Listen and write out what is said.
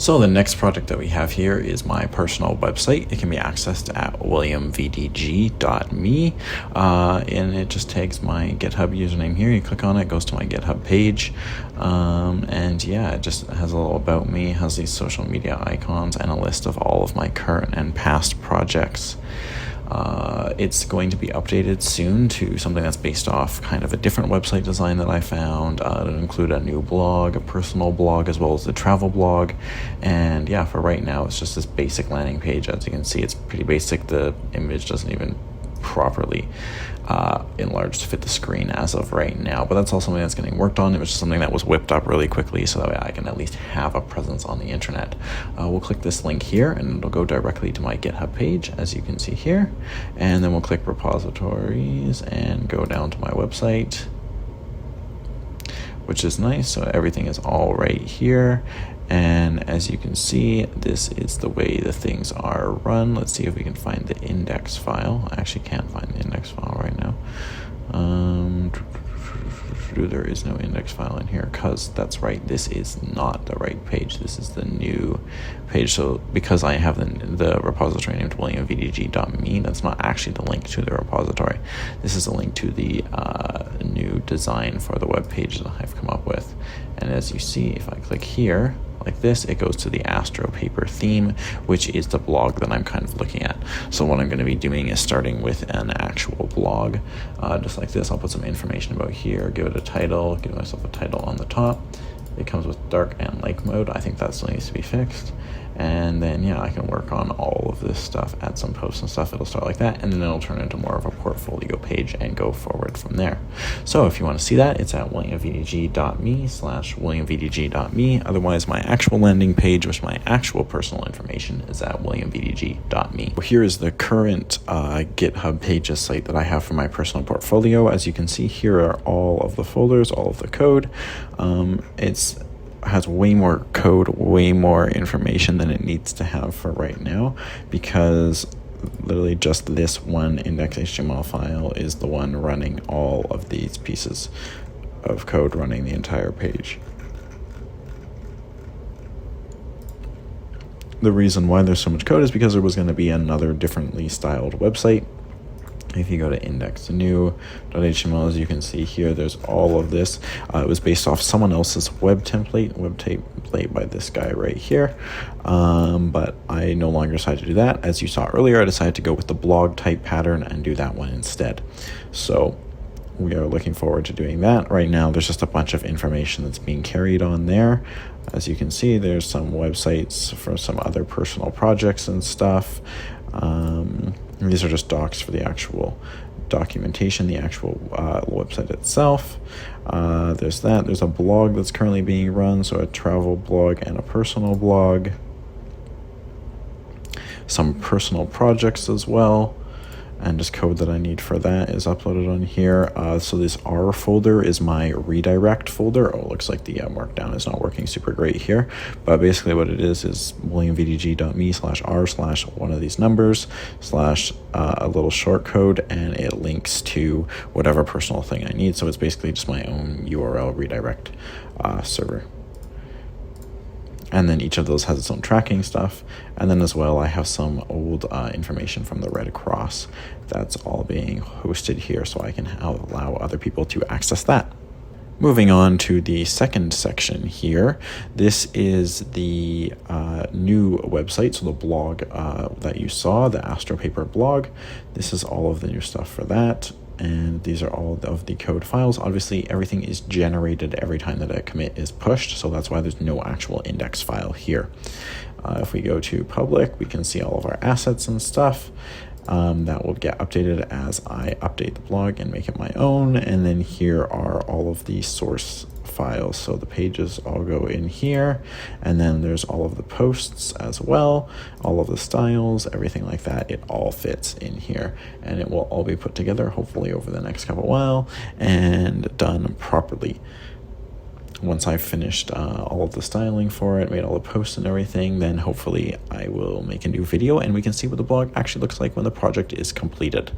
So the next project that we have here is my personal website. It can be accessed at williamvdg.me, and it just tags my GitHub username here. You click on it, it goes to my GitHub page, and yeah, it just has a little about me, has these social media icons, and a list of all of my current and past projects. It's going to be updated soon to something that's based off kind of a different website design that I found. It'll include a new blog, a personal blog, as well as the travel blog. And yeah, for right now, it's just this basic landing page. As you can see, it's pretty basic. The image doesn't even properly enlarged to fit the screen as of right now, but that's all something that's getting worked on. It was just something that was whipped up really quickly so that way I can at least have a presence on the internet. We'll click this link here and it'll go directly to my GitHub page, as you can see here, and then we'll click repositories and go down to my website, which is nice. So everything is all right here. And as you can see, this is the way the things are run. Let's see if we can find the index file. I actually can't find the index file right now. There is no index file in here because that's right, this is not the right page. This is the new page. So because I have the repository named williamvdg.me, that's not actually the link to the repository. This is a link to the new design for the web page that I've come up with. And as you see, if I click here like this, it goes to the Astro Paper theme, which is the blog that I'm kind of looking at. So what I'm going to be doing is starting with an actual blog, just like this. I'll put some information about here, give it a title, give myself a title on the top. It comes with dark and light mode. I think that still needs to be fixed. And then, yeah, I can work on all of this stuff, add some posts and stuff. It'll start like that, and then it'll turn into more of a portfolio page and go forward from there. So if you want to see that, it's at williamvdg.me/williamvdg.me. Otherwise, my actual landing page, which my actual personal information, is at williamvdg.me. Here is the current GitHub pages site that I have for my personal portfolio. As you can see, here are all of the folders, all of the code. It has way more code, way more information than it needs to have for right now, because literally just this one index.html file is the one running all of these pieces of code, running the entire page. The reason why there's so much code is because there was going to be another differently styled website. If you go to index.new.html, as you can see here, there's all of this. It was based off someone else's web template by this guy right here. But I no longer decided to do that. As you saw earlier, I decided to go with the blog type pattern and do that one instead. So we are looking forward to doing that. Right now, there's just a bunch of information that's being carried on there. As you can see, there's some websites for some other personal projects and stuff. These are just docs for the actual documentation, the actual website itself. There's that. There's a blog that's currently being run, so a travel blog and a personal blog. Some personal projects as well. And just code that I need for that is uploaded on here. So this R folder is my redirect folder. Oh, it looks like the markdown is not working super great here. But basically what it is williamvdg.me/r/one of these numbers / a little short code, and it links to whatever personal thing I need. So it's basically just my own URL redirect server. And then each of those has its own tracking stuff. And then as well, I have some old information from the Red Cross that's all being hosted here, so I can allow other people to access that. Moving on to the second section here, this is the new website, so the blog that you saw, the Astro Paper blog. This is all of the new stuff for that. And these are all of the code files. Obviously, everything is generated every time that a commit is pushed, so that's why there's no actual index file here. If we go to public, we can see all of our assets and stuff. That will get updated as I update the blog and make it my own. And then here are all of the source files. So the pages all go in here, and then there's all of the posts as well, all of the styles, everything like that. It all fits in here, and it will all be put together hopefully over the next couple while and done properly. Once I've finished all of the styling for it, made all the posts and everything, then hopefully I will make a new video and we can see what the blog actually looks like when the project is completed.